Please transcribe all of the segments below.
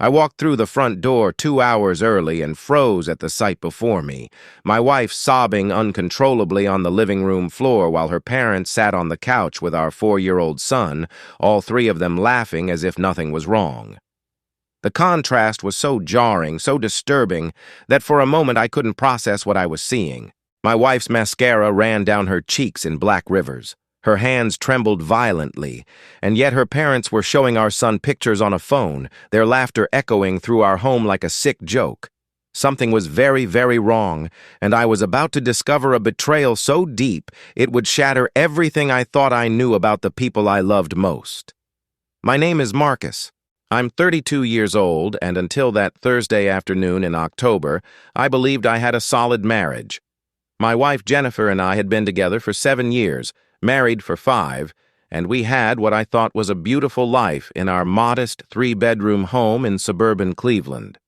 I walked through the front door 2 hours early and froze at the sight before me, my wife sobbing uncontrollably on the living room floor while her parents sat on the couch with our 4-year-old son, all three of them laughing as if nothing was wrong. The contrast was so jarring, so disturbing, that for a moment I couldn't process what I was seeing. My wife's mascara ran down her cheeks in black rivers. Her hands trembled violently, and yet her parents were showing our son pictures on a phone, their laughter echoing through our home like a sick joke. Something was very, very wrong, and I was about to discover a betrayal so deep it would shatter everything I thought I knew about the people I loved most. My name is Marcus. I'm 32 years old, and until that Thursday afternoon in October, I believed I had a solid marriage. My wife Jennifer and I had been together for 7 years, married for 5, and we had what I thought was a beautiful life in our modest 3-bedroom home in suburban Cleveland.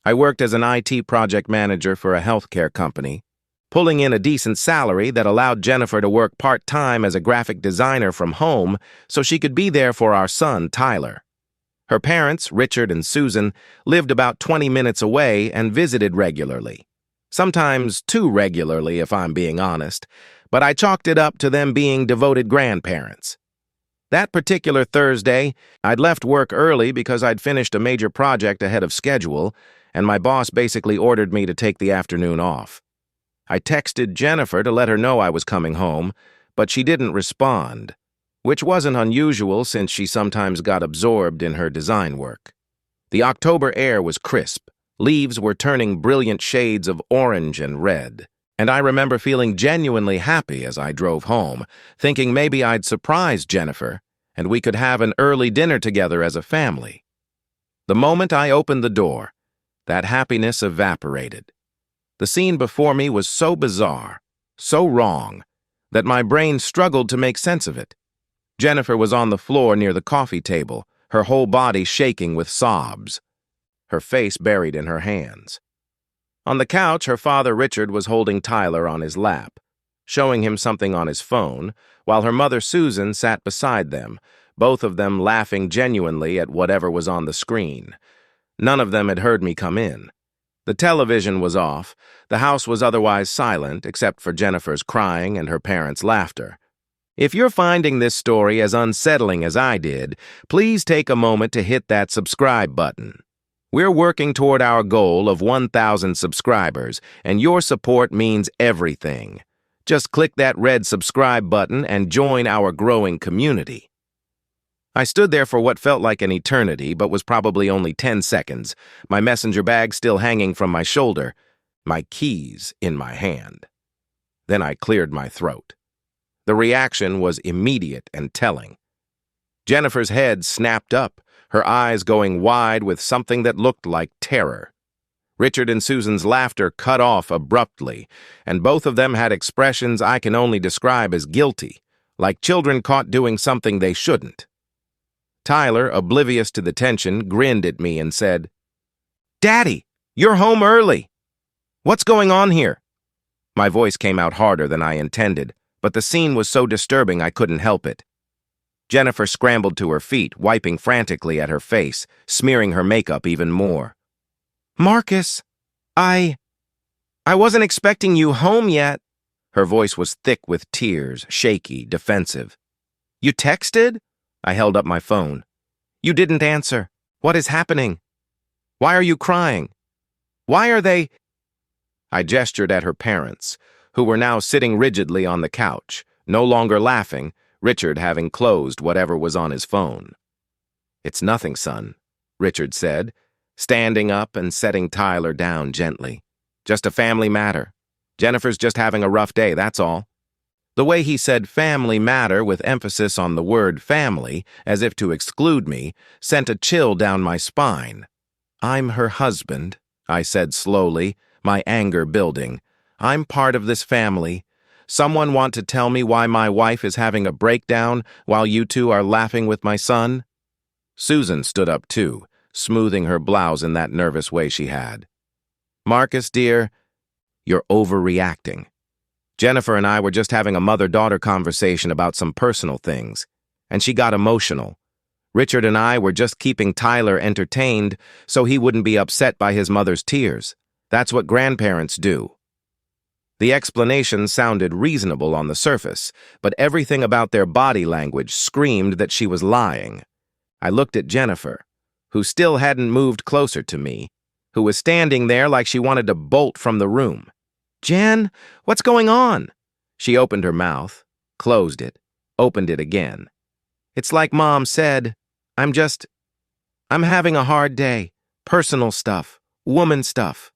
I worked as an IT project manager for a healthcare company, pulling in a decent salary that allowed Jennifer to work part-time as a graphic designer from home so she could be there for our son, Tyler. Her parents, Richard and Susan, lived about 20 minutes away and visited regularly. Sometimes too regularly, if I'm being honest, but I chalked it up to them being devoted grandparents. That particular Thursday, I'd left work early because I'd finished a major project ahead of schedule, and my boss basically ordered me to take the afternoon off. I texted Jennifer to let her know I was coming home, but she didn't respond, which wasn't unusual since she sometimes got absorbed in her design work. The October air was crisp. Leaves were turning brilliant shades of orange and red, and I remember feeling genuinely happy as I drove home, thinking maybe I'd surprise Jennifer and we could have an early dinner together as a family. The moment I opened the door, that happiness evaporated. The scene before me was so bizarre, so wrong, that my brain struggled to make sense of it. Jennifer was on the floor near the coffee table, her whole body shaking with sobs, her face buried in her hands. On the couch, her father Richard was holding Tyler on his lap, showing him something on his phone, while her mother Susan sat beside them, both of them laughing genuinely at whatever was on the screen. None of them had heard me come in. The television was off. The house was otherwise silent, except for Jennifer's crying and her parents' laughter. If you're finding this story as unsettling as I did, please take a moment to hit that subscribe button. We're working toward our goal of 1,000 subscribers, and your support means everything. Just click that red subscribe button and join our growing community. I stood there for what felt like an eternity, but was probably only 10 seconds, my messenger bag still hanging from my shoulder, my keys in my hand. Then I cleared my throat. The reaction was immediate and telling. Jennifer's head snapped up, her eyes going wide with something that looked like terror. Richard and Susan's laughter cut off abruptly, and both of them had expressions I can only describe as guilty, like children caught doing something they shouldn't. Tyler, oblivious to the tension, grinned at me and said, "Daddy, you're home early. What's going on here?" My voice came out harder than I intended, but the scene was so disturbing I couldn't help it. Jennifer scrambled to her feet, wiping frantically at her face, smearing her makeup even more. "Marcus, I wasn't expecting you home yet." Her voice was thick with tears, shaky, defensive. "You texted?" I held up my phone. "You didn't answer. What is happening? Why are you crying? Why are they—" I gestured at her parents, who were now sitting rigidly on the couch, no longer laughing, Richard having closed whatever was on his phone. "It's nothing, son," Richard said, standing up and setting Tyler down gently. "Just a family matter. Jennifer's just having a rough day, that's all." The way he said family matter with emphasis on the word family, as if to exclude me, sent a chill down my spine. "I'm her husband," I said slowly, my anger building. "I'm part of this family. Someone want to tell me why my wife is having a breakdown while you two are laughing with my son?" Susan stood up too, smoothing her blouse in that nervous way she had. "Marcus, dear, you're overreacting. Jennifer and I were just having a mother-daughter conversation about some personal things, and she got emotional. Richard and I were just keeping Tyler entertained so he wouldn't be upset by his mother's tears. That's what grandparents do. The explanation sounded reasonable on the surface, but everything about their body language screamed that she was lying. I looked at Jennifer, who still hadn't moved closer to me, who was standing there like she wanted to bolt from the room. "Jen, what's going on?" She opened her mouth, closed it, opened it again. "It's like Mom said, I'm having a hard day. Personal stuff, woman stuff."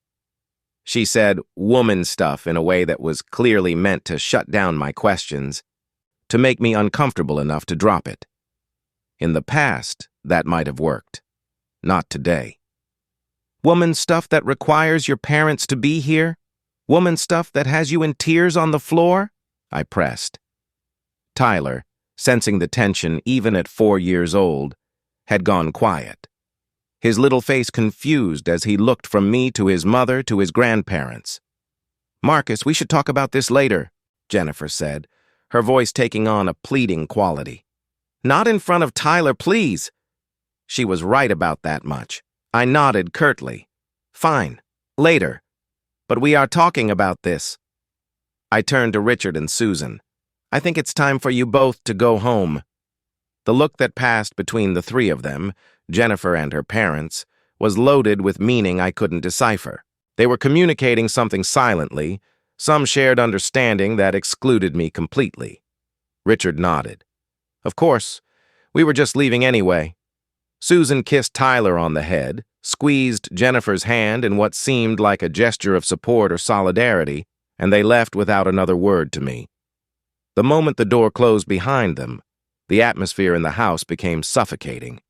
She said woman stuff in a way that was clearly meant to shut down my questions, to make me uncomfortable enough to drop it. In the past, that might have worked. Not today. Woman stuff that requires your parents to be here? Woman stuff that has you in tears on the floor? I pressed. Tyler, sensing the tension even at 4 years old, had gone quiet. His little face confused as he looked from me to his mother to his grandparents. "Marcus, we should talk about this later," Jennifer said, her voice taking on a pleading quality. "Not in front of Tyler, please." She was right about that much. I nodded curtly. "Fine, later. But we are talking about this." I turned to Richard and Susan. "I think it's time for you both to go home." The look that passed between the three of them, Jennifer and her parents, was loaded with meaning I couldn't decipher. They were communicating something silently, some shared understanding that excluded me completely. Richard nodded. "Of course, we were just leaving anyway." Susan kissed Tyler on the head, squeezed Jennifer's hand in what seemed like a gesture of support or solidarity, and they left without another word to me. The moment the door closed behind them, the atmosphere in the house became suffocating.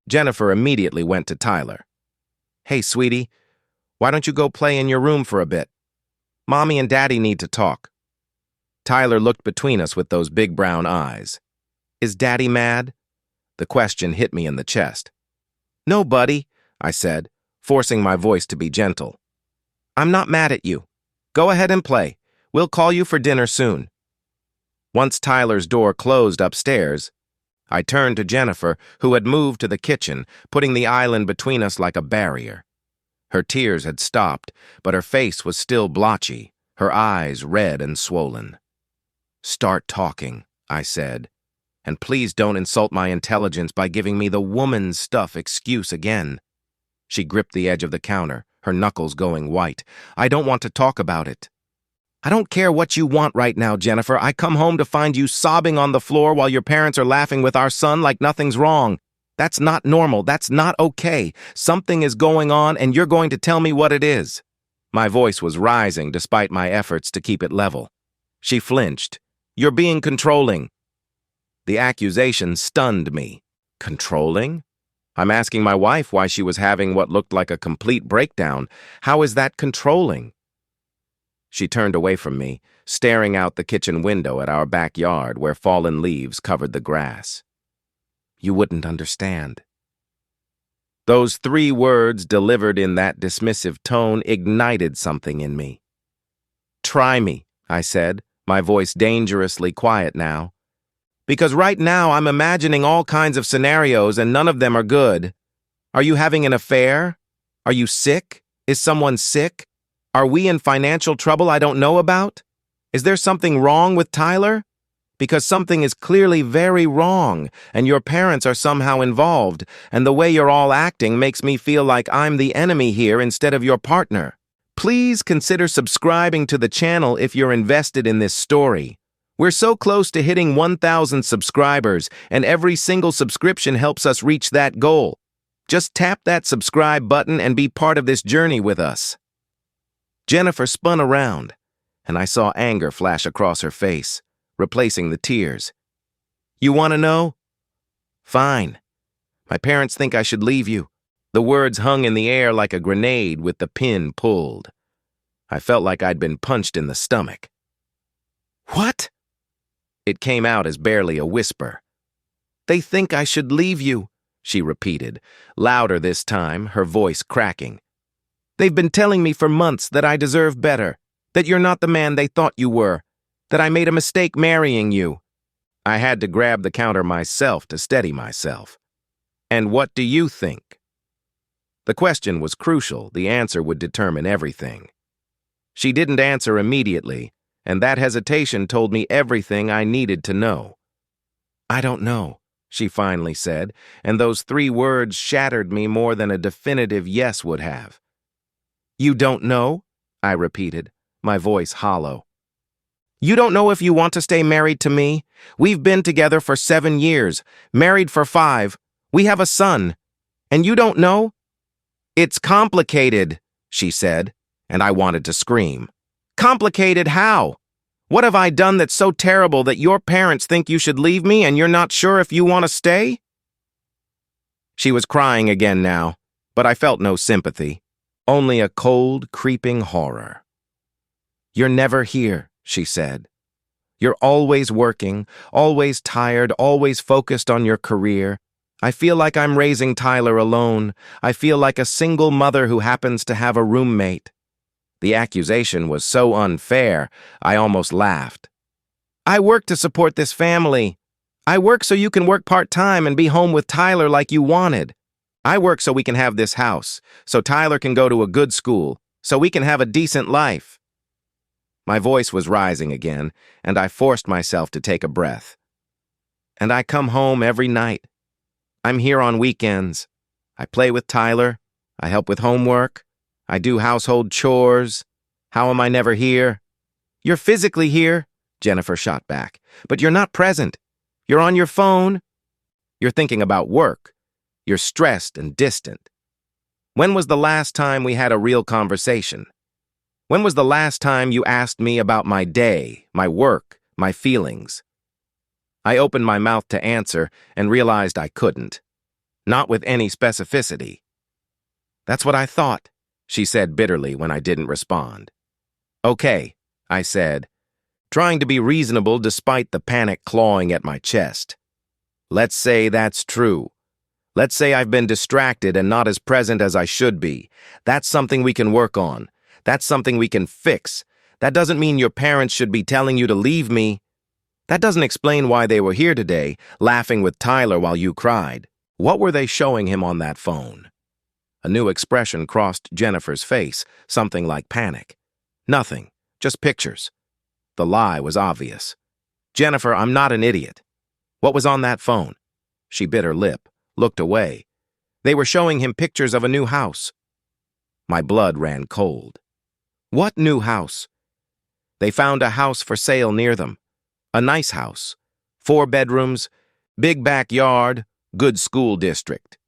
Jennifer immediately went to Tyler. "Hey, sweetie, why don't you go play in your room for a bit? Mommy and Daddy need to talk." Tyler looked between us with those big brown eyes. "Is Daddy mad?" The question hit me in the chest. "No, buddy," I said, forcing my voice to be gentle. "I'm not mad at you. Go ahead and play. We'll call you for dinner soon." Once Tyler's door closed upstairs, I turned to Jennifer, who had moved to the kitchen, putting the island between us like a barrier. Her tears had stopped, but her face was still blotchy, her eyes red and swollen. "Start talking," I said, "and please don't insult my intelligence by giving me the woman stuff excuse again." She gripped the edge of the counter, her knuckles going white. "I don't want to talk about it." "I don't care what you want right now, Jennifer. I come home to find you sobbing on the floor while your parents are laughing with our son like nothing's wrong. That's not normal. That's not okay. Something is going on, and you're going to tell me what it is." My voice was rising despite my efforts to keep it level. She flinched. "You're being controlling." The accusation stunned me. Controlling? I'm asking my wife why she was having what looked like a complete breakdown. How is that controlling? She turned away from me, staring out the kitchen window at our backyard where fallen leaves covered the grass. "You wouldn't understand." Those 3 words delivered in that dismissive tone ignited something in me. "Try me," I said, my voice dangerously quiet now. "Because right now I'm imagining all kinds of scenarios and none of them are good. Are you having an affair? Are you sick? Is someone sick? Are we in financial trouble I don't know about? Is there something wrong with Tyler? Because something is clearly very wrong, and your parents are somehow involved, and the way you're all acting makes me feel like I'm the enemy here instead of your partner. Please consider subscribing to the channel if you're invested in this story. We're so close to hitting 1,000 subscribers, and every single subscription helps us reach that goal. Just tap that subscribe button and be part of this journey with us." Jennifer spun around, and I saw anger flash across her face, replacing the tears. "You want to know? Fine. My parents think I should leave you." The words hung in the air like a grenade with the pin pulled. I felt like I'd been punched in the stomach. "What?" It came out as barely a whisper. "They think I should leave you," she repeated, louder this time, her voice cracking. "They've been telling me for months that I deserve better, that you're not the man they thought you were, that I made a mistake marrying you." I had to grab the counter myself to steady myself. And what do you think? The question was crucial. The answer would determine everything. She didn't answer immediately, and that hesitation told me everything I needed to know. I don't know, she finally said, and those 3 words shattered me more than a definitive yes would have. You don't know? I repeated, my voice hollow. You don't know if you want to stay married to me? We've been together for 7 years, married for 5. We have a son. And you don't know? It's complicated, she said, and I wanted to scream. Complicated how? What have I done that's so terrible that your parents think you should leave me and you're not sure if you want to stay? She was crying again now, but I felt no sympathy, only a cold, creeping horror. You're never here, she said. You're always working, always tired, always focused on your career. I feel like I'm raising Tyler alone. I feel like a single mother who happens to have a roommate. The accusation was so unfair, I almost laughed. I work to support this family. I work so you can work part-time and be home with Tyler like you wanted. I work so we can have this house, so Tyler can go to a good school, so we can have a decent life. My voice was rising again, and I forced myself to take a breath. And I come home every night. I'm here on weekends. I play with Tyler. I help with homework. I do household chores. How am I never here? You're physically here, Jennifer shot back, but you're not present. You're on your phone. You're thinking about work. You're stressed and distant. When was the last time we had a real conversation? When was the last time you asked me about my day, my work, my feelings? I opened my mouth to answer and realized I couldn't. Not with any specificity. That's what I thought, she said bitterly when I didn't respond. Okay, I said, trying to be reasonable despite the panic clawing at my chest. Let's say that's true. Let's say I've been distracted and not as present as I should be. That's something we can work on. That's something we can fix. That doesn't mean your parents should be telling you to leave me. That doesn't explain why they were here today, laughing with Tyler while you cried. What were they showing him on that phone? A new expression crossed Jennifer's face, something like panic. Nothing, just pictures. The lie was obvious. Jennifer, I'm not an idiot. What was on that phone? She bit her lip, looked away. They were showing him pictures of a new house. My blood ran cold. What new house? They found a house for sale near them. A nice house. 4 bedrooms, big backyard, good school district.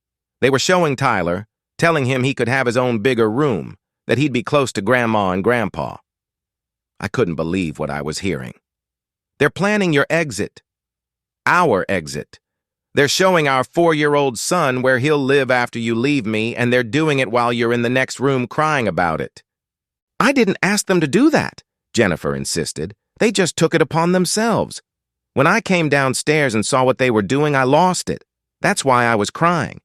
They were showing Tyler, telling him he could have his own bigger room, that he'd be close to Grandma and Grandpa. I couldn't believe what I was hearing. They're planning your exit. Our exit. They're showing our 4-year-old son where he'll live after you leave me, and they're doing it while you're in the next room crying about it. I didn't ask them to do that, Jennifer insisted. They just took it upon themselves. When I came downstairs and saw what they were doing, I lost it. That's why I was crying.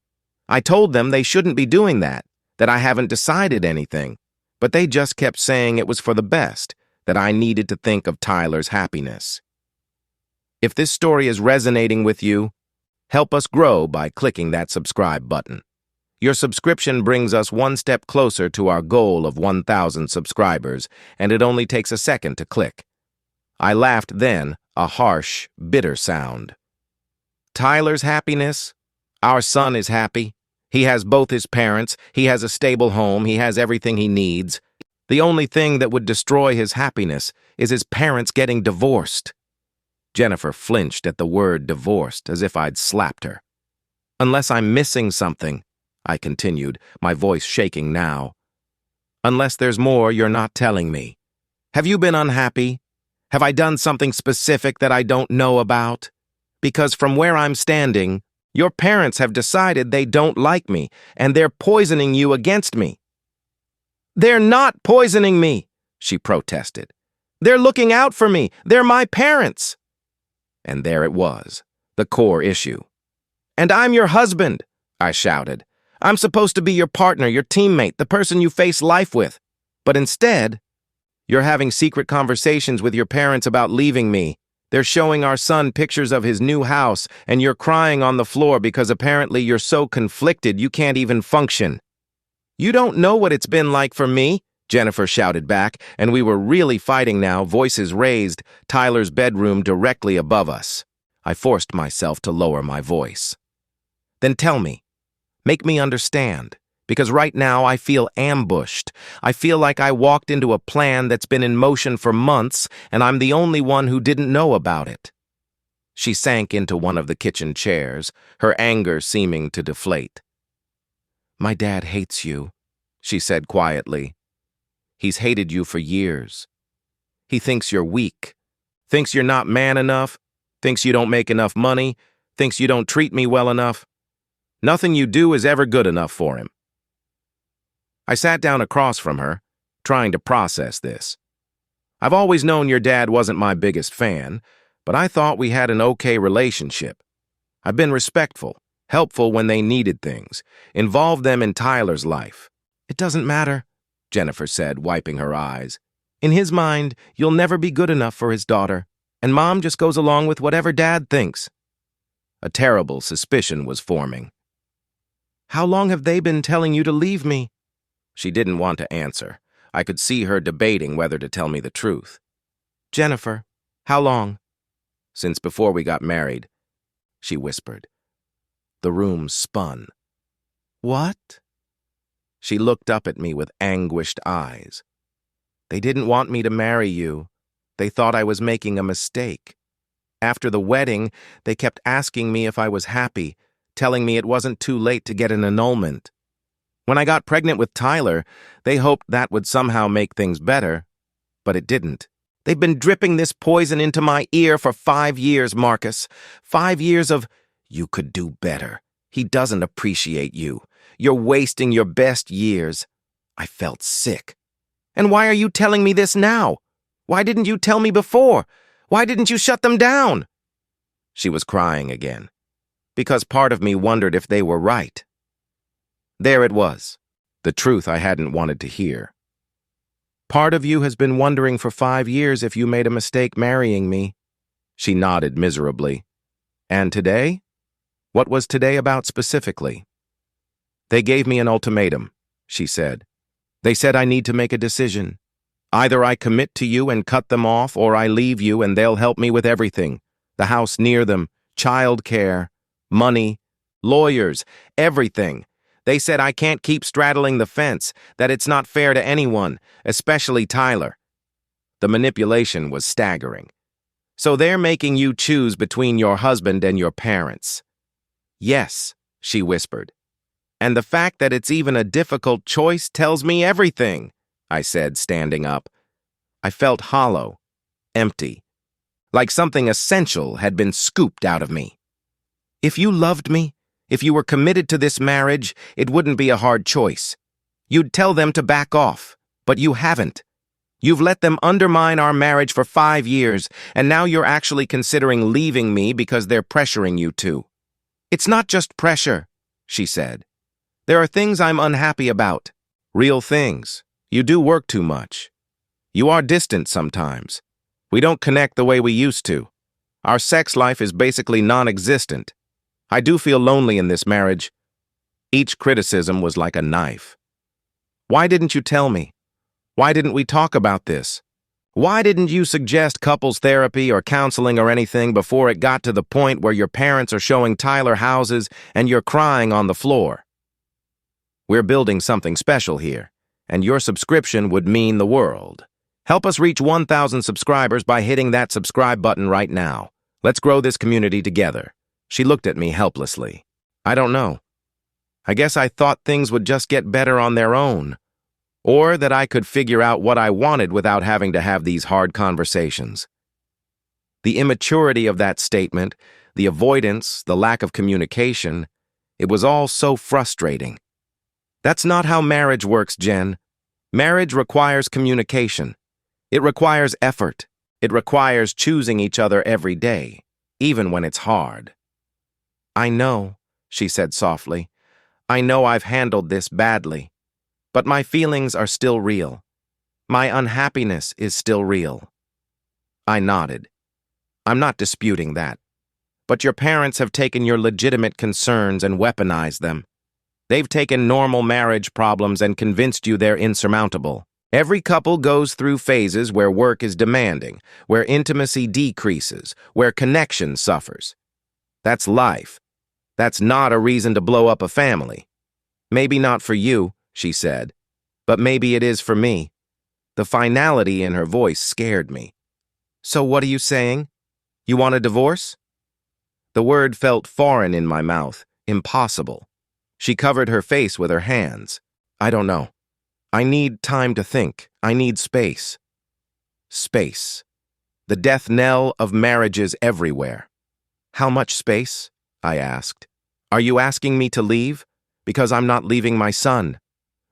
I told them they shouldn't be doing that I haven't decided anything, but they just kept saying it was for the best, that I needed to think of Tyler's happiness. If this story is resonating with you, help us grow by clicking that subscribe button. Your subscription brings us one step closer to our goal of 1,000 subscribers, and it only takes a second to click. I laughed then, a harsh, bitter sound. Tyler's happiness? Our son is happy. He has both his parents, he has a stable home, he has everything he needs. The only thing that would destroy his happiness is his parents getting divorced. Jennifer flinched at the word divorced, as if I'd slapped her. Unless I'm missing something, I continued, my voice shaking now. Unless there's more you're not telling me. Have you been unhappy? Have I done something specific that I don't know about? Because from where I'm standing, your parents have decided they don't like me, and they're poisoning you against me. They're not poisoning me, she protested. They're looking out for me. They're my parents. And there it was, the core issue. And I'm your husband, I shouted. I'm supposed to be your partner, your teammate, the person you face life with. But instead, you're having secret conversations with your parents about leaving me, They're showing our son pictures of his new house, and you're crying on the floor because apparently you're so conflicted you can't even function. You don't know what it's been like for me, Jennifer shouted back, and we were really fighting now, voices raised, Tyler's bedroom directly above us. I forced myself to lower my voice. Then tell me. Make me understand. Because right now I feel ambushed. I feel like I walked into a plan that's been in motion for months, and I'm the only one who didn't know about it. She sank into one of the kitchen chairs, her anger seeming to deflate. My dad hates you, she said quietly. He's hated you for years. He thinks you're weak, thinks you're not man enough, thinks you don't make enough money, thinks you don't treat me well enough. Nothing you do is ever good enough for him. I sat down across from her, trying to process this. I've always known your dad wasn't my biggest fan, but I thought we had an okay relationship. I've been respectful, helpful when they needed things, involved them in Tyler's life. It doesn't matter, Jennifer said, wiping her eyes. In his mind, you'll never be good enough for his daughter, and Mom just goes along with whatever Dad thinks. A terrible suspicion was forming. How long have they been telling you to leave me? She didn't want to answer. I could see her debating whether to tell me the truth. Jennifer, how long? Since before we got married, she whispered. The room spun. What? She looked up at me with anguished eyes. They didn't want me to marry you. They thought I was making a mistake. After the wedding, they kept asking me if I was happy, telling me it wasn't too late to get an annulment. When I got pregnant with Tyler, they hoped that would somehow make things better, but it didn't. They've been dripping this poison into my ear for 5 years, Marcus. 5 years of, you could do better. He doesn't appreciate you. You're wasting your best years. I felt sick. And why are you telling me this now? Why didn't you tell me before? Why didn't you shut them down? She was crying again, because part of me wondered if they were right. There it was, the truth I hadn't wanted to hear. Part of you has been wondering for 5 years if you made a mistake marrying me. She nodded miserably. And today? What was today about specifically? They gave me an ultimatum, she said. They said I need to make a decision. Either I commit to you and cut them off, or I leave you and they'll help me with everything. The house near them, child care, money, lawyers, everything. They said I can't keep straddling the fence, that it's not fair to anyone, especially Tyler. The manipulation was staggering. So they're making you choose between your husband and your parents. Yes, she whispered. And the fact that it's even a difficult choice tells me everything, I said, standing up. I felt hollow, empty, like something essential had been scooped out of me. If you loved me, if you were committed to this marriage, it wouldn't be a hard choice. You'd tell them to back off, but you haven't. You've let them undermine our marriage for 5 years, and now you're actually considering leaving me because they're pressuring you to. It's not just pressure, she said. There are things I'm unhappy about. Real things. You do work too much. You are distant sometimes. We don't connect the way we used to. Our sex life is basically non-existent. I do feel lonely in this marriage. Each criticism was like a knife. Why didn't you tell me? Why didn't we talk about this? Why didn't you suggest couples therapy or counseling or anything before it got to the point where your parents are showing Tyler houses and you're crying on the floor? We're building something special here, and your subscription would mean the world. Help us reach 1,000 subscribers by hitting that subscribe button right now. Let's grow this community together. She looked at me helplessly. I don't know. I guess I thought things would just get better on their own, or that I could figure out what I wanted without having to have these hard conversations. The immaturity of that statement, the avoidance, the lack of communication, it was all so frustrating. That's not how marriage works, Jen. Marriage requires communication. It requires effort. It requires choosing each other every day, even when it's hard. I know, she said softly. I know I've handled this badly, but my feelings are still real. My unhappiness is still real. I nodded. I'm not disputing that. But your parents have taken your legitimate concerns and weaponized them. They've taken normal marriage problems and convinced you they're insurmountable. Every couple goes through phases where work is demanding, where intimacy decreases, where connection suffers. That's life. That's not a reason to blow up a family. Maybe not for you, she said, but maybe it is for me. The finality in her voice scared me. So what are you saying? You want a divorce? The word felt foreign in my mouth, impossible. She covered her face with her hands. I don't know. I need time to think. I need space. Space. The death knell of marriages everywhere. How much space? I asked. Are you asking me to leave? Because I'm not leaving my son.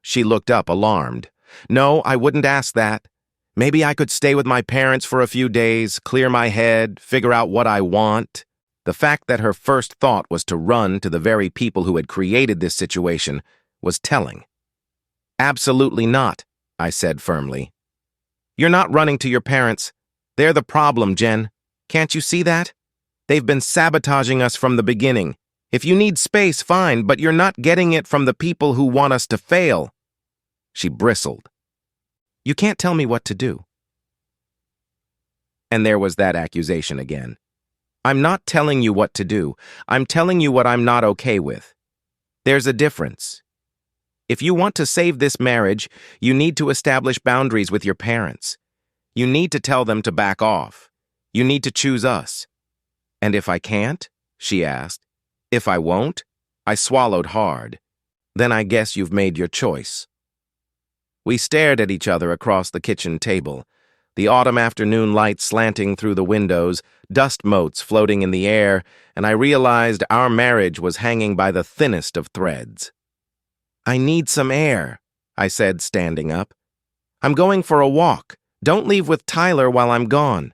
She looked up, alarmed. No, I wouldn't ask that. Maybe I could stay with my parents for a few days, clear my head, figure out what I want. The fact that her first thought was to run to the very people who had created this situation was telling. Absolutely not, I said firmly. You're not running to your parents. They're the problem, Jen. Can't you see that? They've been sabotaging us from the beginning. If you need space, fine, but you're not getting it from the people who want us to fail. She bristled. You can't tell me what to do. And there was that accusation again. I'm not telling you what to do. I'm telling you what I'm not okay with. There's a difference. If you want to save this marriage, you need to establish boundaries with your parents. You need to tell them to back off. You need to choose us. And if I can't? She asked. If I won't? I swallowed hard. Then I guess you've made your choice. We stared at each other across the kitchen table. The autumn afternoon light slanting through the windows, dust motes floating in the air, and I realized our marriage was hanging by the thinnest of threads. I need some air, I said, standing up. I'm going for a walk. Don't leave with Tyler while I'm gone.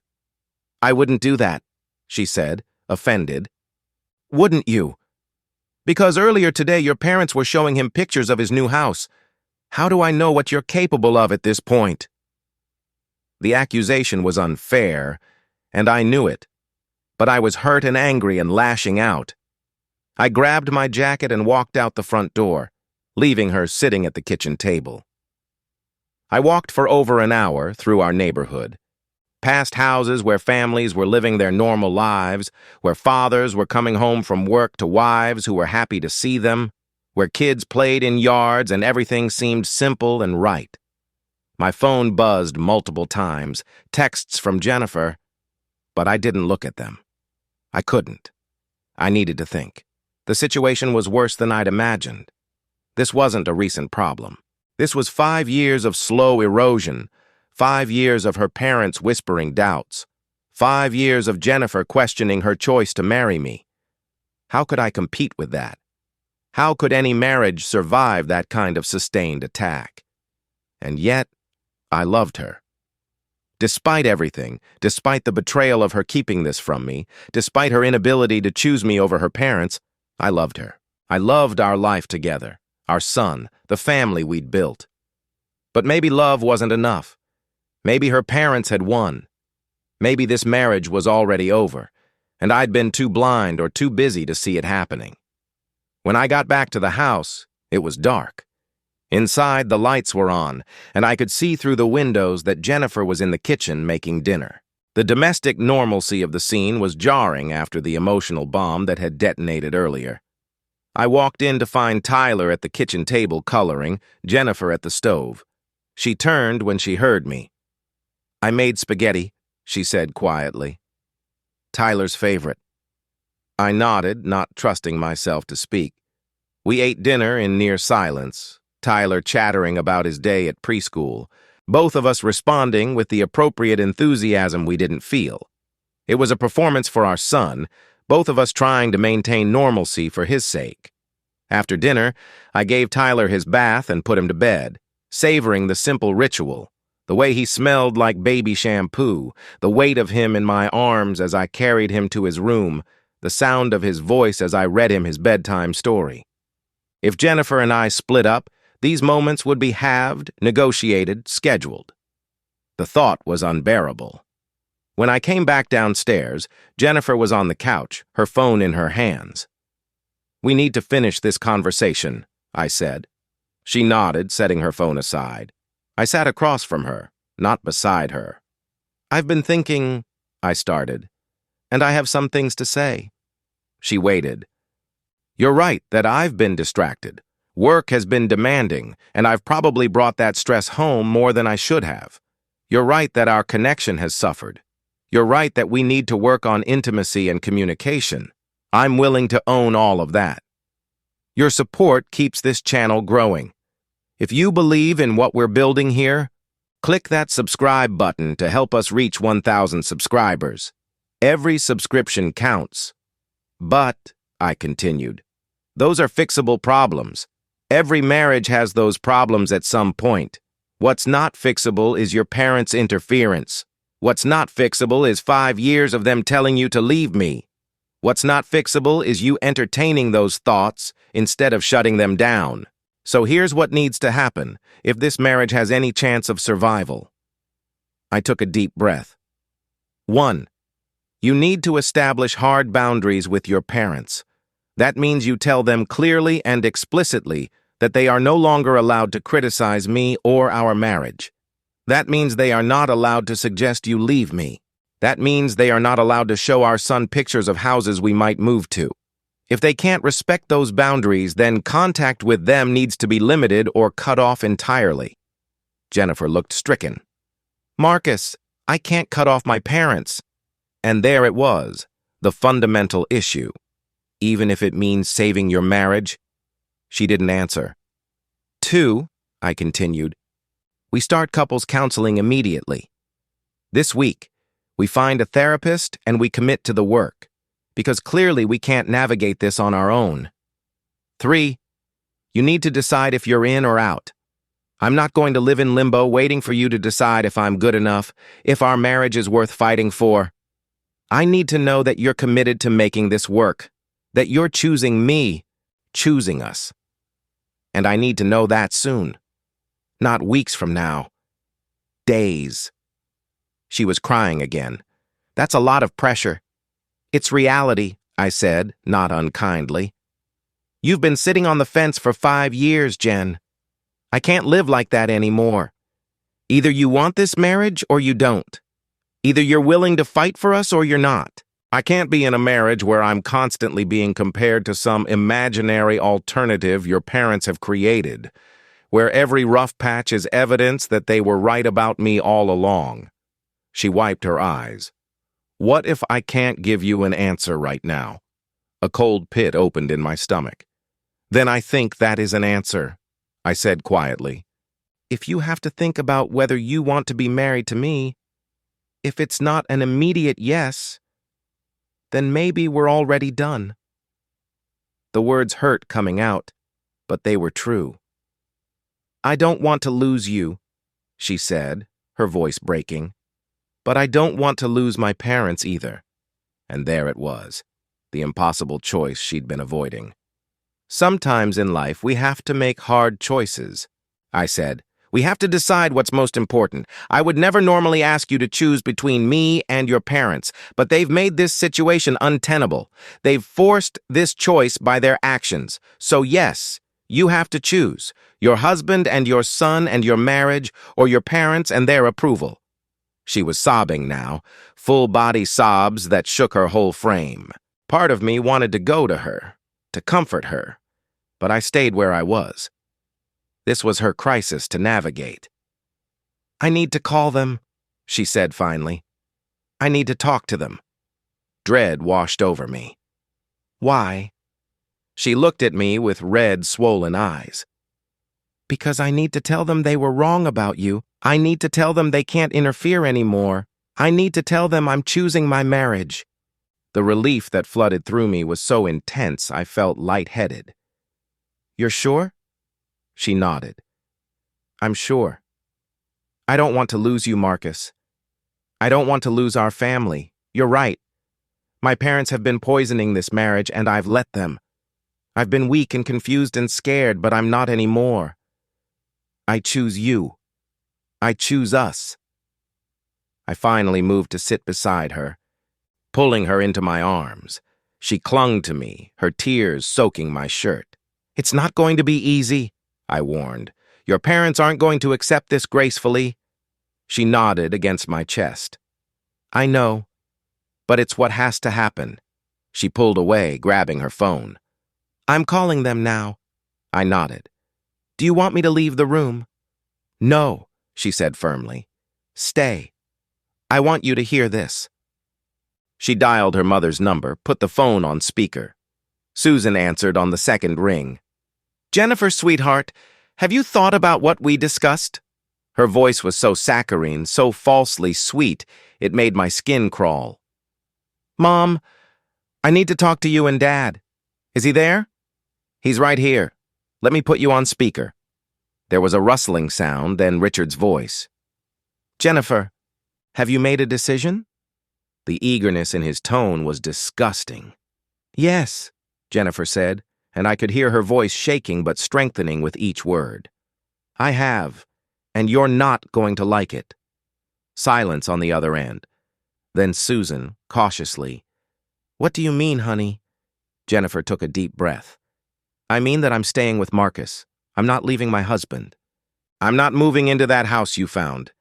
I wouldn't do that, she said, offended. Wouldn't you? Because earlier today your parents were showing him pictures of his new house. How do I know what you're capable of at this point? The accusation was unfair, and I knew it. But I was hurt and angry and lashing out. I grabbed my jacket and walked out the front door, leaving her sitting at the kitchen table. I walked for over an hour through our neighborhood, past houses where families were living their normal lives, where fathers were coming home from work to wives who were happy to see them, where kids played in yards and everything seemed simple and right. My phone buzzed multiple times, texts from Jennifer, but I didn't look at them. I couldn't. I needed to think. The situation was worse than I'd imagined. This wasn't a recent problem. This was 5 years of slow erosion, 5 years of her parents whispering doubts, 5 years of Jennifer questioning her choice to marry me. How could I compete with that? How could any marriage survive that kind of sustained attack? And yet, I loved her. Despite everything, despite the betrayal of her keeping this from me, despite her inability to choose me over her parents, I loved her. I loved our life together, our son, the family we'd built. But maybe love wasn't enough. Maybe her parents had won. Maybe this marriage was already over, and I'd been too blind or too busy to see it happening. When I got back to the house, it was dark. Inside, the lights were on, and I could see through the windows that Jennifer was in the kitchen making dinner. The domestic normalcy of the scene was jarring after the emotional bomb that had detonated earlier. I walked in to find Tyler at the kitchen table coloring, Jennifer at the stove. She turned when she heard me. I made spaghetti, she said quietly. Tyler's favorite. I nodded, not trusting myself to speak. We ate dinner in near silence, Tyler chattering about his day at preschool, both of us responding with the appropriate enthusiasm we didn't feel. It was a performance for our son, both of us trying to maintain normalcy for his sake. After dinner, I gave Tyler his bath and put him to bed, savoring the simple ritual, the way he smelled like baby shampoo, the weight of him in my arms as I carried him to his room, the sound of his voice as I read him his bedtime story. If Jennifer and I split up, these moments would be halved, negotiated, scheduled. The thought was unbearable. When I came back downstairs, Jennifer was on the couch, her phone in her hands. "We need to finish this conversation," I said. She nodded, setting her phone aside. I sat across from her, not beside her. "I've been thinking," I started, "and I have some things to say." She waited. "You're right that I've been distracted. Work has been demanding, and I've probably brought that stress home more than I should have. You're right that our connection has suffered. You're right that we need to work on intimacy and communication. I'm willing to own all of that. Your support keeps this channel growing. If you believe in what we're building here, click that subscribe button to help us reach 1,000 subscribers. Every subscription counts." "But," I continued, "those are fixable problems. Every marriage has those problems at some point. What's not fixable is your parents' interference. What's not fixable is 5 years of them telling you to leave me. What's not fixable is you entertaining those thoughts instead of shutting them down. So here's what needs to happen if this marriage has any chance of survival." I took a deep breath. 1. You need to establish hard boundaries with your parents. That means you tell them clearly and explicitly that they are no longer allowed to criticize me or our marriage. That means they are not allowed to suggest you leave me. That means they are not allowed to show our son pictures of houses we might move to. If they can't respect those boundaries, then contact with them needs to be limited or cut off entirely. Jennifer looked stricken. "Marcus, I can't cut off my parents." And there it was, the fundamental issue. Even if it means saving your marriage? She didn't answer. 2, I continued, we start couples counseling immediately. This week, we find a therapist and we commit to the work, because clearly we can't navigate this on our own. 3, you need to decide if you're in or out. I'm not going to live in limbo waiting for you to decide if I'm good enough, if our marriage is worth fighting for. I need to know that you're committed to making this work, that you're choosing me, choosing us. And I need to know that soon. Not weeks from now. Days. She was crying again. That's a lot of pressure. It's reality, I said, not unkindly. You've been sitting on the fence for 5 years, Jen. I can't live like that anymore. Either you want this marriage or you don't. Either you're willing to fight for us or you're not. I can't be in a marriage where I'm constantly being compared to some imaginary alternative your parents have created, where every rough patch is evidence that they were right about me all along. She wiped her eyes. What if I can't give you an answer right now? A cold pit opened in my stomach. Then I think that is an answer, I said quietly. If you have to think about whether you want to be married to me, if it's not an immediate yes, then maybe we're already done. The words hurt coming out, but they were true. I don't want to lose you, she said, her voice breaking. But I don't want to lose my parents either. And there it was, the impossible choice she'd been avoiding. Sometimes in life we have to make hard choices, I said. We have to decide what's most important. I would never normally ask you to choose between me and your parents, but they've made this situation untenable. They've forced this choice by their actions. So yes, you have to choose, your husband and your son and your marriage, or your parents and their approval. She was sobbing now, full-body sobs that shook her whole frame. Part of me wanted to go to her, to comfort her, but I stayed where I was. This was her crisis to navigate. I need to call them, she said finally. I need to talk to them. Dread washed over me. Why? She looked at me with red, swollen eyes. Because I need to tell them they were wrong about you. I need to tell them they can't interfere anymore. I need to tell them I'm choosing my marriage. The relief that flooded through me was so intense I felt lightheaded. You're sure? She nodded. I'm sure. I don't want to lose you, Marcus. I don't want to lose our family. You're right. My parents have been poisoning this marriage, and I've let them. I've been weak and confused and scared, but I'm not anymore. I choose you. I choose us. I finally moved to sit beside her, pulling her into my arms. She clung to me, her tears soaking my shirt. "It's not going to be easy," I warned. "Your parents aren't going to accept this gracefully." She nodded against my chest. "I know, but it's what has to happen." She pulled away, grabbing her phone. "I'm calling them now." I nodded. "Do you want me to leave the room?" "No," she said firmly. "Stay. I want you to hear this." She dialed her mother's number, put the phone on speaker. Susan answered on the second ring. "Jennifer, sweetheart, have you thought about what we discussed?" Her voice was so saccharine, so falsely sweet, it made my skin crawl. "Mom, I need to talk to you and Dad. Is he there?" "He's right here. Let me put you on speaker." There was a rustling sound, then Richard's voice. "Jennifer, have you made a decision?" The eagerness in his tone was disgusting. "Yes," Jennifer said, and I could hear her voice shaking but strengthening with each word. "I have, and you're not going to like it." Silence on the other end. Then Susan, cautiously, "What do you mean, honey?" Jennifer took a deep breath. "I mean that I'm staying with Marcus. I'm not leaving my husband. I'm not moving into that house you found.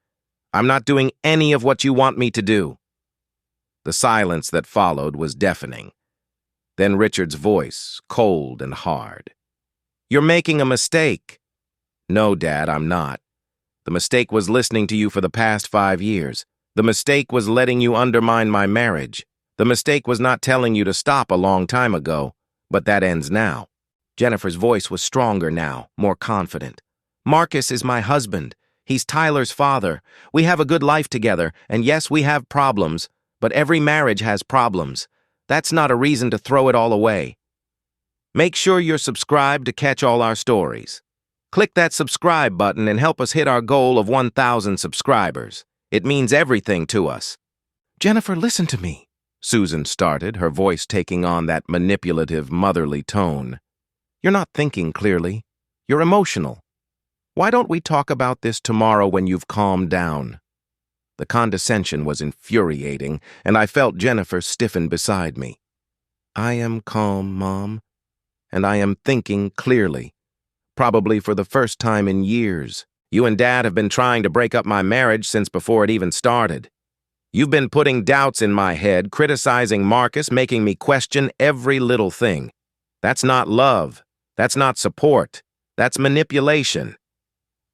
I'm not doing any of what you want me to do." The silence that followed was deafening. Then Richard's voice, cold and hard. "You're making a mistake." "No, Dad, I'm not. The mistake was listening to you for the past 5 years. The mistake was letting you undermine my marriage. The mistake was not telling you to stop a long time ago, but that ends now." Jennifer's voice was stronger now, more confident. "Marcus is my husband. He's Tyler's father. We have a good life together, and yes, we have problems, but every marriage has problems. That's not a reason to throw it all away. Make sure you're subscribed to catch all our stories. Click that subscribe button and help us hit our goal of 1,000 subscribers. It means everything to us." "Jennifer, listen to me," Susan started, her voice taking on that manipulative, motherly tone. "You're not thinking clearly. You're emotional. Why don't we talk about this tomorrow when you've calmed down?" The condescension was infuriating, and I felt Jennifer stiffen beside me. "I am calm, Mom, and I am thinking clearly. Probably for the first time in years. You and Dad have been trying to break up my marriage since before it even started. You've been putting doubts in my head, criticizing Marcus, making me question every little thing. That's not love. That's not support. That's manipulation."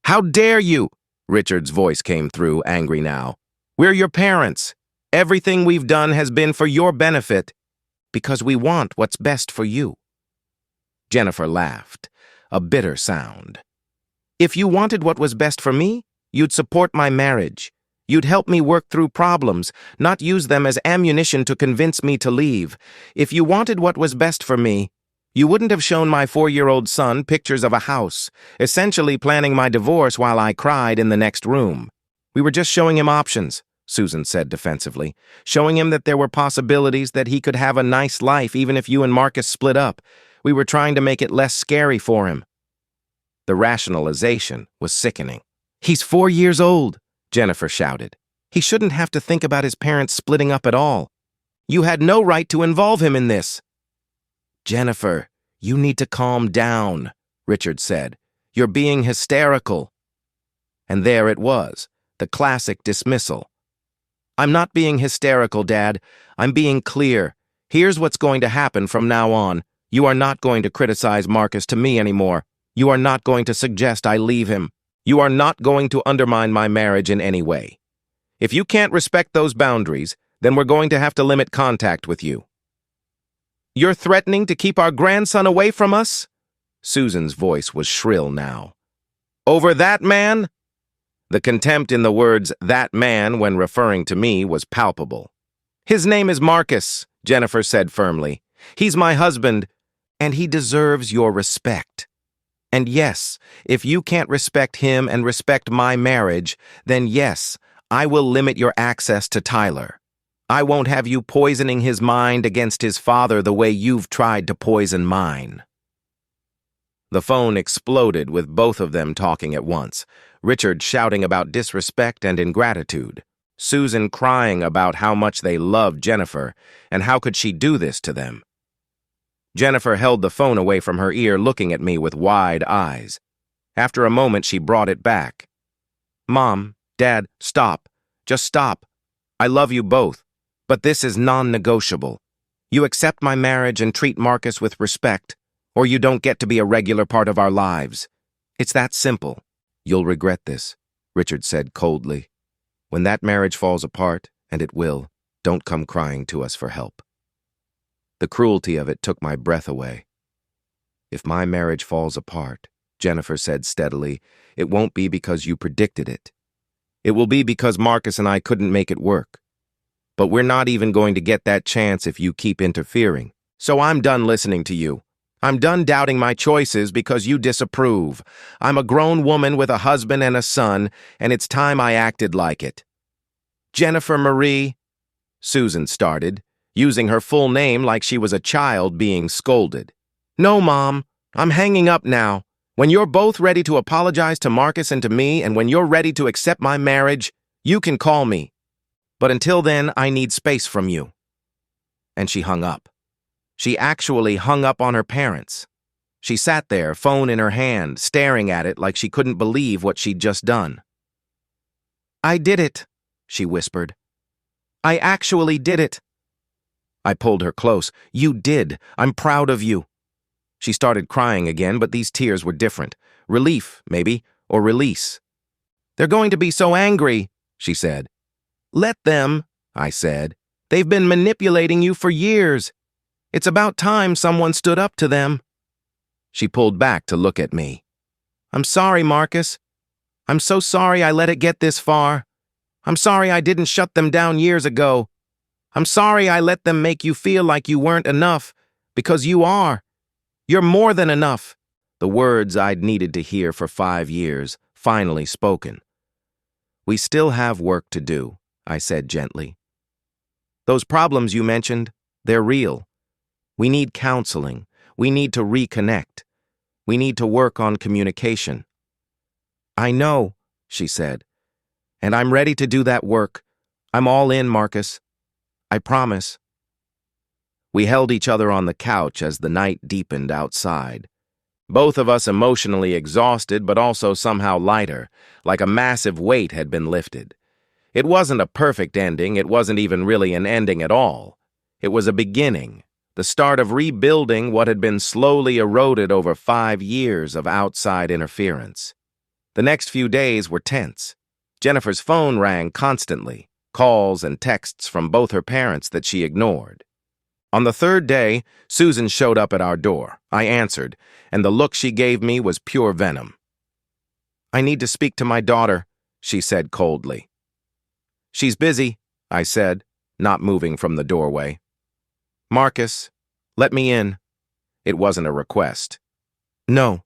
"How dare you?" Richard's voice came through, angry now. "We're your parents. Everything we've done has been for your benefit, because we want what's best for you." Jennifer laughed, a bitter sound. "If you wanted what was best for me, you'd support my marriage. You'd help me work through problems, not use them as ammunition to convince me to leave. If you wanted what was best for me, you wouldn't have shown my 4-year-old son pictures of a house, essentially planning my divorce while I cried in the next room. We were just showing him options," Susan said defensively, "showing him that there were possibilities, that he could have a nice life even if you and Marcus split up. We were trying to make it less scary for him." The rationalization was sickening. "He's 4 years old," Jennifer shouted. "He shouldn't have to think about his parents splitting up at all. You had no right to involve him in this." "Jennifer, you need to calm down," Richard said. "You're being hysterical." And there it was, the classic dismissal. "I'm not being hysterical, Dad. I'm being clear. Here's what's going to happen from now on. You are not going to criticize Marcus to me anymore. You are not going to suggest I leave him. You are not going to undermine my marriage in any way. If you can't respect those boundaries, then we're going to have to limit contact with you." "You're threatening to keep our grandson away from us?" Susan's voice was shrill now. "Over that man?" The contempt in the words "that man" when referring to me was palpable. "His name is Marcus," Jennifer said firmly. "He's my husband, and he deserves your respect. And yes, if you can't respect him and respect my marriage, then yes, I will limit your access to Tyler. I won't have you poisoning his mind against his father the way you've tried to poison mine." The phone exploded with both of them talking at once, Richard shouting about disrespect and ingratitude, Susan crying about how much they loved Jennifer, and how could she do this to them. Jennifer held the phone away from her ear, looking at me with wide eyes. After a moment, she brought it back. "Mom, Dad, stop. Just stop. I love you both, but this is non-negotiable. You accept my marriage and treat Marcus with respect, or you don't get to be a regular part of our lives. It's that simple." "You'll regret this," Richard said coldly. "When that marriage falls apart, and it will, don't come crying to us for help." The cruelty of it took my breath away. "If my marriage falls apart," Jennifer said steadily, "it won't be because you predicted it. It will be because Marcus and I couldn't make it work. But we're not even going to get that chance if you keep interfering. So I'm done listening to you. I'm done doubting my choices because you disapprove. I'm a grown woman with a husband and a son, and it's time I acted like it." "Jennifer Marie," Susan started, using her full name like she was a child being scolded. "No, Mom, I'm hanging up now. When you're both ready to apologize to Marcus and to me, and when you're ready to accept my marriage, you can call me. But until then, I need space from you." And she hung up. She actually hung up on her parents. She sat there, phone in her hand, staring at it like she couldn't believe what she'd just done. "I did it," she whispered. "I actually did it." I pulled her close. "You did. I'm proud of you." She started crying again, but these tears were different. Relief, maybe, or release. "They're going to be so angry," she said. "Let them," I said. "They've been manipulating you for years. It's about time someone stood up to them." She pulled back to look at me. "I'm sorry, Marcus. I'm so sorry I let it get this far. I'm sorry I didn't shut them down years ago. I'm sorry I let them make you feel like you weren't enough, because you are. You're more than enough." The words I'd needed to hear for 5 years, finally spoken. "We still have work to do," I said gently. "Those problems you mentioned, they're real. We need counseling. We need to reconnect. We need to work on communication." "I know," she said, "and I'm ready to do that work. I'm all in, Marcus. I promise." We held each other on the couch as the night deepened outside. Both of us emotionally exhausted, but also somehow lighter, like a massive weight had been lifted. It wasn't a perfect ending. It wasn't even really an ending at all. It was a beginning, the start of rebuilding what had been slowly eroded over 5 years of outside interference. The next few days were tense. Jennifer's phone rang constantly, calls and texts from both her parents that she ignored. On the 3rd day, Susan showed up at our door. I answered, and the look she gave me was pure venom. "I need to speak to my daughter," she said coldly. "She's busy," I said, not moving from the doorway. "Marcus, let me in." It wasn't a request. "No.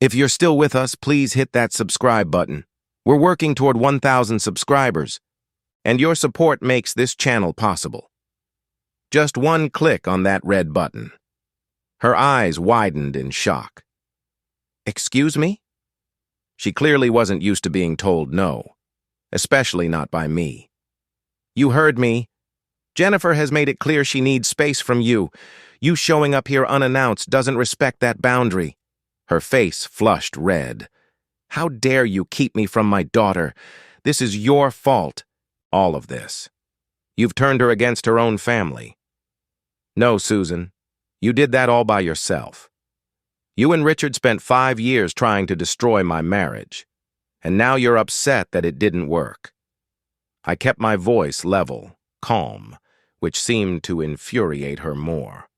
If you're still with us, please hit that subscribe button. We're working toward 1,000 subscribers, and your support makes this channel possible. Just one click on that red button." Her eyes widened in shock. "Excuse me?" She clearly wasn't used to being told no, especially not by me. "You heard me. Jennifer has made it clear she needs space from you. You showing up here unannounced doesn't respect that boundary." Her face flushed red. "How dare you keep me from my daughter? This is your fault. All of this. You've turned her against her own family." "No, Susan. You did that all by yourself. You and Richard spent 5 years trying to destroy my marriage, and now you're upset that it didn't work." I kept my voice level, calm, which seemed to infuriate her more.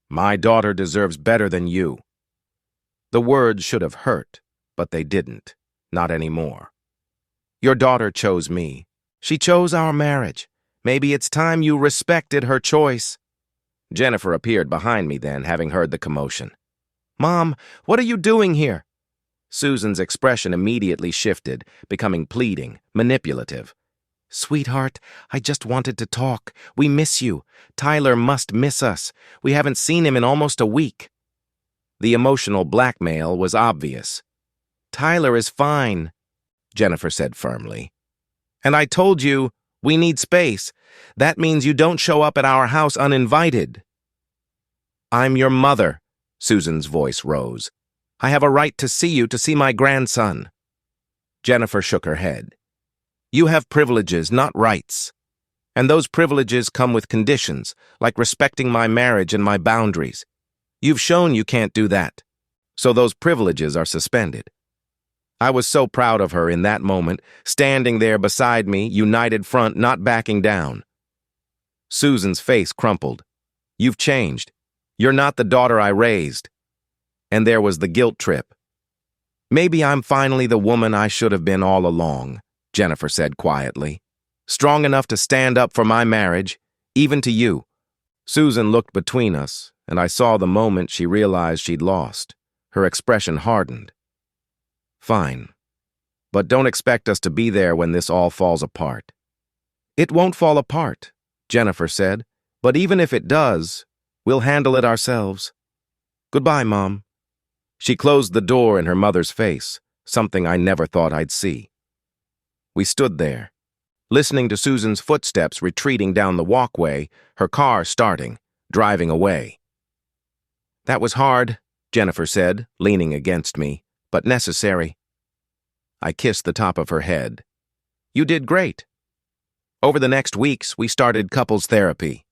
"My daughter deserves better than you." The words should have hurt, but they didn't. Not anymore. "Your daughter chose me. She chose our marriage. Maybe it's time you respected her choice." Jennifer appeared behind me then, having heard the commotion. "Mom, what are you doing here?" Susan's expression immediately shifted, becoming pleading, manipulative. "Sweetheart, I just wanted to talk. We miss you. Tyler must miss us. We haven't seen him in almost a week." The emotional blackmail was obvious. "Tyler is fine," Jennifer said firmly. And I told you, we need space. That means you don't show up at our house uninvited. I'm your mother, Susan's voice rose. I have a right to see you, to see my grandson. Jennifer shook her head. You have privileges, not rights. And those privileges come with conditions, like respecting my marriage and my boundaries. You've shown you can't do that. So those privileges are suspended. I was so proud of her in that moment, standing there beside me, united front, not backing down. Susan's face crumpled. You've changed. You're not the daughter I raised. And there was the guilt trip. Maybe I'm finally the woman I should have been all along, Jennifer said quietly. Strong enough to stand up for my marriage, even to you. Susan looked between us, and I saw the moment she realized she'd lost. Her expression hardened. Fine. But don't expect us to be there when this all falls apart. It won't fall apart, Jennifer said. But even if it does, we'll handle it ourselves. Goodbye, Mom. She closed the door in her mother's face, something I never thought I'd see. We stood there, listening to Susan's footsteps retreating down the walkway, her car starting, driving away. That was hard, Jennifer said, leaning against me, but necessary. I kissed the top of her head. You did great. Over the next weeks, we started couples therapy.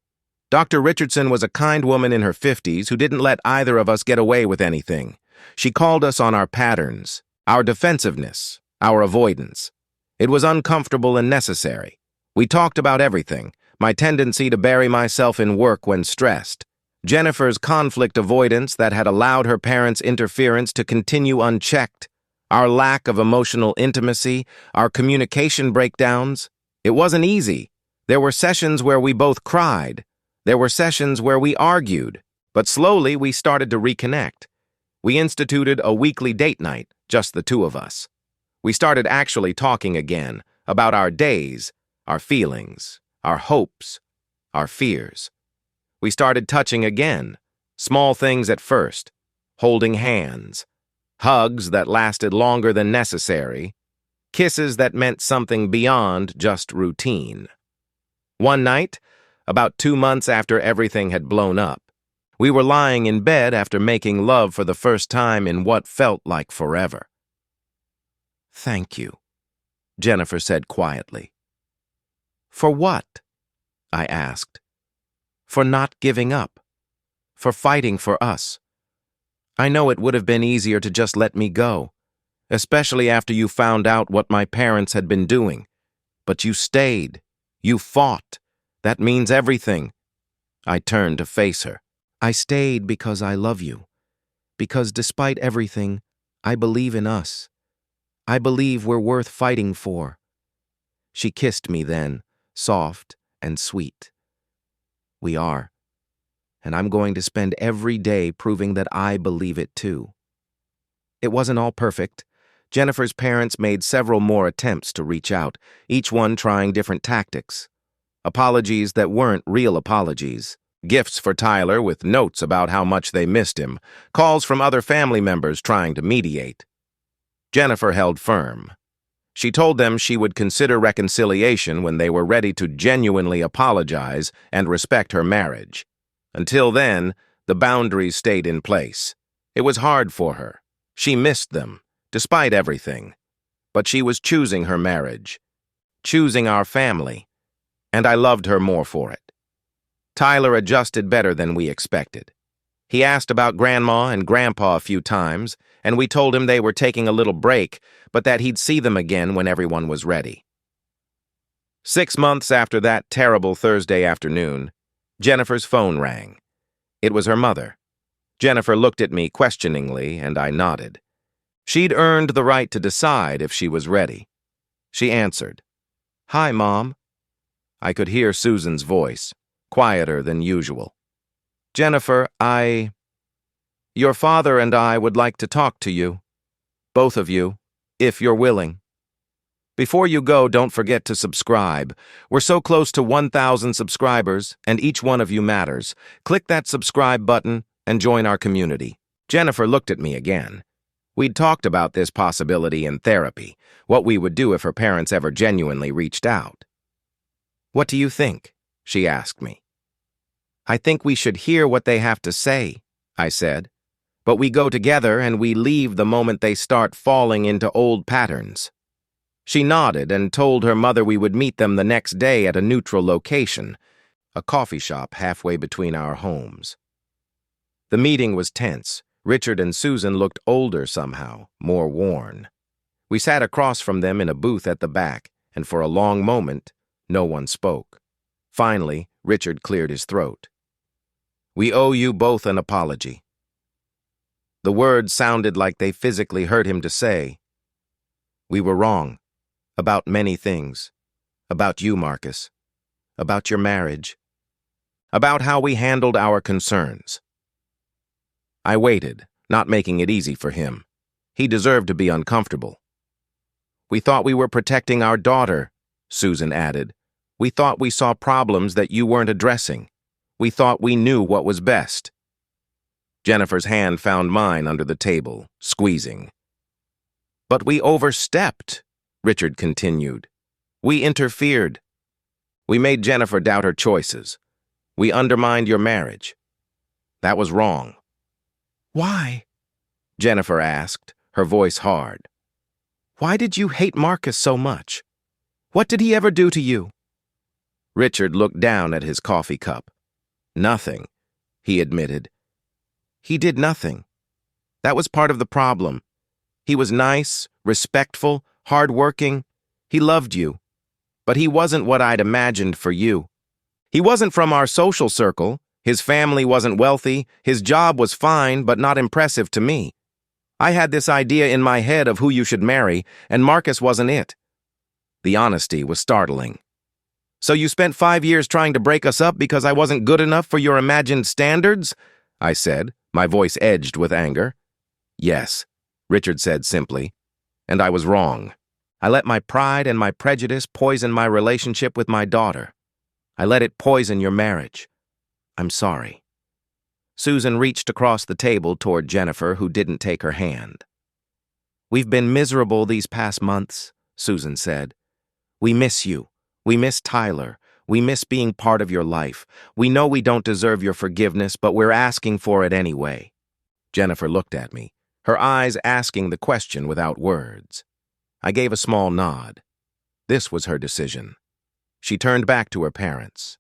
Dr. Richardson was a kind woman in her 50s who didn't let either of us get away with anything. She called us on our patterns, our defensiveness, our avoidance. It was uncomfortable and necessary. We talked about everything, my tendency to bury myself in work when stressed, Jennifer's conflict avoidance that had allowed her parents' interference to continue unchecked, our lack of emotional intimacy, our communication breakdowns. It wasn't easy. There were sessions where we both cried. There were sessions where we argued. But slowly we started to reconnect. We instituted a weekly date night, just the two of us. We started actually talking again about our days, our feelings, our hopes, our fears. We started touching again, small things at first, holding hands, hugs that lasted longer than necessary, kisses that meant something beyond just routine. One night, about 2 months after everything had blown up, we were lying in bed after making love for the first time in what felt like forever. Thank you, Jennifer said quietly. For what? I asked. For not giving up. For fighting for us. I know it would have been easier to just let me go, especially after you found out what my parents had been doing. But you stayed. You fought. That means everything. I turned to face her. I stayed because I love you. Because despite everything, I believe in us. I believe we're worth fighting for. She kissed me then, soft and sweet. We are. And I'm going to spend every day proving that I believe it too. It wasn't all perfect. Jennifer's parents made several more attempts to reach out, each one trying different tactics. Apologies that weren't real apologies. Gifts for Tyler with notes about how much they missed him. Calls from other family members trying to mediate. Jennifer held firm. She told them she would consider reconciliation when they were ready to genuinely apologize and respect her marriage. Until then, the boundaries stayed in place. It was hard for her. She missed them, despite everything. But she was choosing her marriage, choosing our family, and I loved her more for it. Tyler adjusted better than we expected. He asked about Grandma and Grandpa a few times, and we told him they were taking a little break, but that he'd see them again when everyone was ready. 6 months after that terrible Thursday afternoon, Jennifer's phone rang. It was her mother. Jennifer looked at me questioningly, and I nodded. She'd earned the right to decide if she was ready. She answered. Hi, Mom. I could hear Susan's voice, quieter than usual. Jennifer, Your father and I would like to talk to you. Both of you, if you're willing. Before you go, don't forget to subscribe. We're so close to 1,000 subscribers, and each one of you matters. Click that subscribe button and join our community. Jennifer looked at me again. We'd talked about this possibility in therapy, what we would do if her parents ever genuinely reached out. "What do you think?" she asked me. "I think we should hear what they have to say," I said. "But we go together and we leave the moment they start falling into old patterns." She nodded and told her mother we would meet them the next day at a neutral location, a coffee shop halfway between our homes. The meeting was tense. Richard and Susan looked older somehow, more worn. We sat across from them in a booth at the back, and for a long moment, no one spoke. Finally, Richard cleared his throat. "We owe you both an apology." The words sounded like they physically hurt him to say. "We were wrong. About many things. About you, Marcus. About your marriage. About how we handled our concerns." I waited, not making it easy for him. He deserved to be uncomfortable. "We thought we were protecting our daughter," Susan added. "We thought we saw problems that you weren't addressing. We thought we knew what was best." Jennifer's hand found mine under the table, squeezing. "But we overstepped," Richard continued. "We interfered. We made Jennifer doubt her choices. We undermined your marriage. That was wrong." "Why?" Jennifer asked, her voice hard. "Why did you hate Marcus so much? What did he ever do to you?" Richard looked down at his coffee cup. "Nothing," he admitted. "He did nothing. That was part of the problem. He was nice, respectful, hardworking. He loved you. But he wasn't what I'd imagined for you. He wasn't from our social circle. His family wasn't wealthy. His job was fine, but not impressive to me. I had this idea in my head of who you should marry, and Marcus wasn't it." The honesty was startling. "So you spent 5 years trying to break us up because I wasn't good enough for your imagined standards?" I said, my voice edged with anger. "Yes," Richard said simply, "and I was wrong. I let my pride and my prejudice poison my relationship with my daughter. I let it poison your marriage. I'm sorry." Susan reached across the table toward Jennifer, who didn't take her hand. "We've been miserable these past months," Susan said. "We miss you. We miss Tyler. We miss being part of your life. We know we don't deserve your forgiveness, but we're asking for it anyway." Jennifer looked at me, her eyes asking the question without words. I gave a small nod. This was her decision. She turned back to her parents.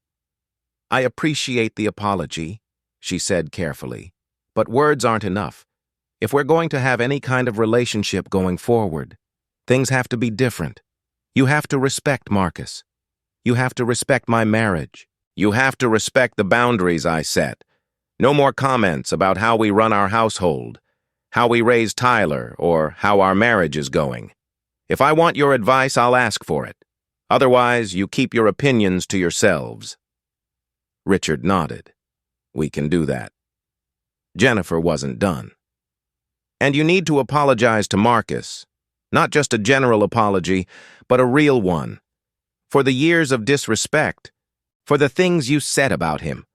"I appreciate the apology," she said carefully, "but words aren't enough. If we're going to have any kind of relationship going forward, things have to be different. You have to respect Marcus. You have to respect my marriage. You have to respect the boundaries I set. No more comments about how we run our household, how we raise Tyler, or how our marriage is going. If I want your advice, I'll ask for it. Otherwise, you keep your opinions to yourselves." Richard nodded. "We can do that." Jennifer wasn't done. "And you need to apologize to Marcus. Not just a general apology, but a real one. For the years of disrespect, for the things you said about him,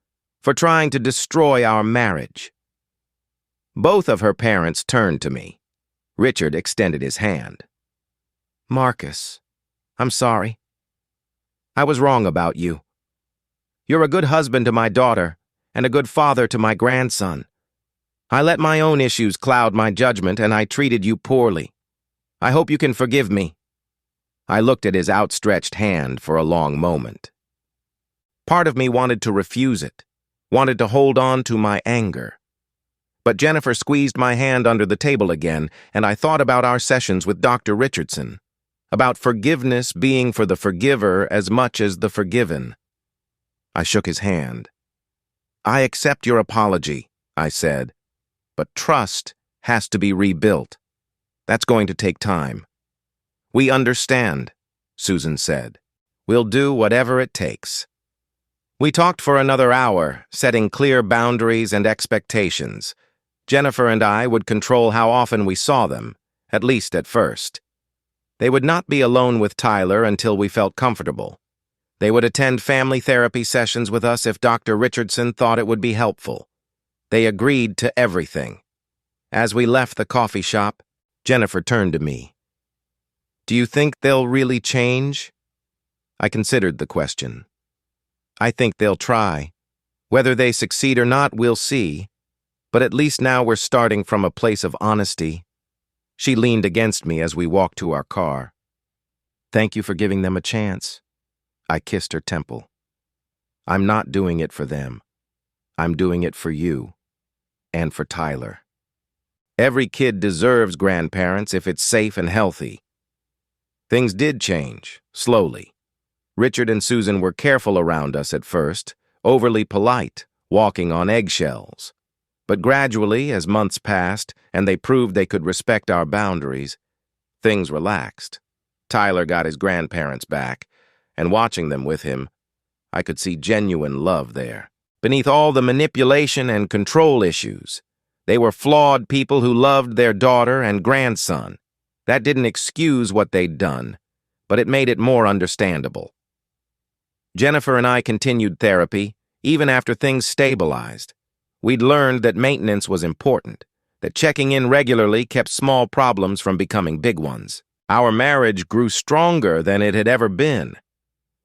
for trying to destroy our marriage." Both of her parents turned to me. Richard extended his hand. "Marcus, I'm sorry. I was wrong about you. You're a good husband to my daughter and a good father to my grandson. I let my own issues cloud my judgment, and I treated you poorly. I hope you can forgive me." I looked at his outstretched hand for a long moment. Part of me wanted to refuse it, wanted to hold on to my anger. But Jennifer squeezed my hand under the table again, and I thought about our sessions with Dr. Richardson, about forgiveness being for the forgiver as much as the forgiven. I shook his hand. "I accept your apology," I said, "but trust has to be rebuilt. That's going to take time." "We understand," Susan said. "We'll do whatever it takes." We talked for another hour, setting clear boundaries and expectations. Jennifer and I would control how often we saw them, at least at first. They would not be alone with Tyler until we felt comfortable. They would attend family therapy sessions with us if Dr. Richardson thought it would be helpful. They agreed to everything. As we left the coffee shop, Jennifer turned to me. Do you think they'll really change? I considered the question. I think they'll try. Whether they succeed or not, we'll see. But at least now we're starting from a place of honesty. She leaned against me as we walked to our car. Thank you for giving them a chance. I kissed her temple. I'm not doing it for them. I'm doing it for you. And for Tyler. Every kid deserves grandparents if it's safe and healthy. Things did change, slowly. Richard and Susan were careful around us at first, overly polite, walking on eggshells. But gradually, as months passed and they proved they could respect our boundaries, things relaxed. Tyler got his grandparents back, and watching them with him, I could see genuine love there. Beneath all the manipulation and control issues, they were flawed people who loved their daughter and grandson. That didn't excuse what they'd done, but it made it more understandable. Jennifer and I continued therapy, even after things stabilized. We'd learned that maintenance was important, that checking in regularly kept small problems from becoming big ones. Our marriage grew stronger than it had ever been.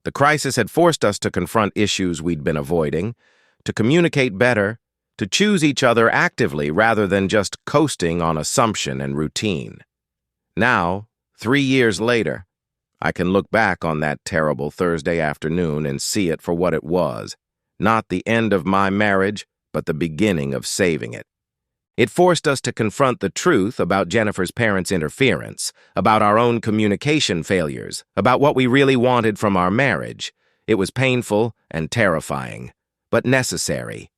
The crisis had forced us to confront issues we'd been avoiding, to communicate better, to choose each other actively rather than just coasting on assumption and routine. Now, 3 years later, I can look back on that terrible Thursday afternoon and see it for what it was, not the end of my marriage, but the beginning of saving it. It forced us to confront the truth about Jennifer's parents' interference, about our own communication failures, about what we really wanted from our marriage. It was painful and terrifying, but necessary.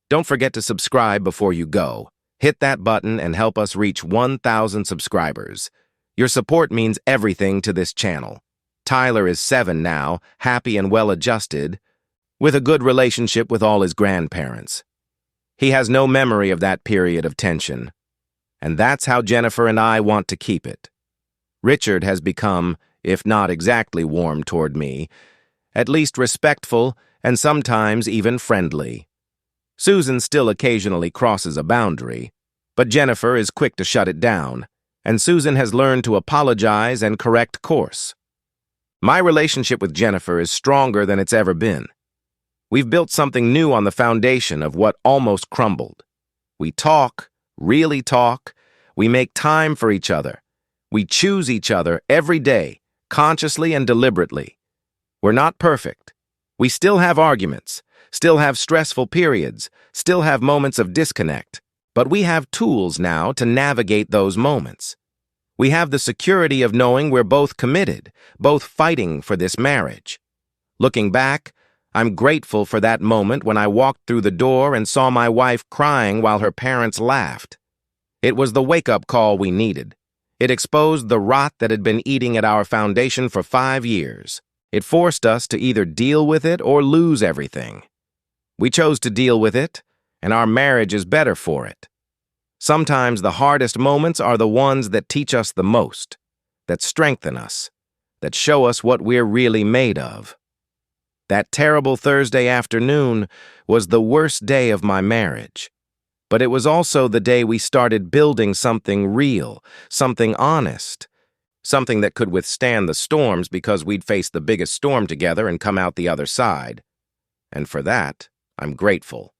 Don't forget to subscribe before you go. Hit that button and help us reach 1,000 subscribers. Your support means everything to this channel. Tyler is 7 now, happy and well-adjusted, with a good relationship with all his grandparents. He has no memory of that period of tension, and that's how Jennifer and I want to keep it. Richard has become, if not exactly warm toward me, at least respectful and sometimes even friendly. Susan still occasionally crosses a boundary, but Jennifer is quick to shut it down, and Susan has learned to apologize and correct course. My relationship with Jennifer is stronger than it's ever been. We've built something new on the foundation of what almost crumbled. We talk, really talk. We make time for each other. We choose each other every day, consciously and deliberately. We're not perfect. We still have arguments, still have stressful periods, still have moments of disconnect. But we have tools now to navigate those moments. We have the security of knowing we're both committed, both fighting for this marriage. Looking back, I'm grateful for that moment when I walked through the door and saw my wife crying while her parents laughed. It was the wake-up call we needed. It exposed the rot that had been eating at our foundation for 5 years. It forced us to either deal with it or lose everything. We chose to deal with it, and our marriage is better for it. Sometimes the hardest moments are the ones that teach us the most, that strengthen us, that show us what we're really made of. That terrible Thursday afternoon was the worst day of my marriage, but it was also the day we started building something real, something honest, something that could withstand the storms because we'd faced the biggest storm together and come out the other side. And for that, I'm grateful.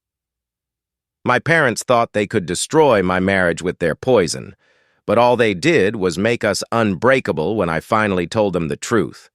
My parents thought they could destroy my marriage with their poison, but all they did was make us unbreakable when I finally told them the truth.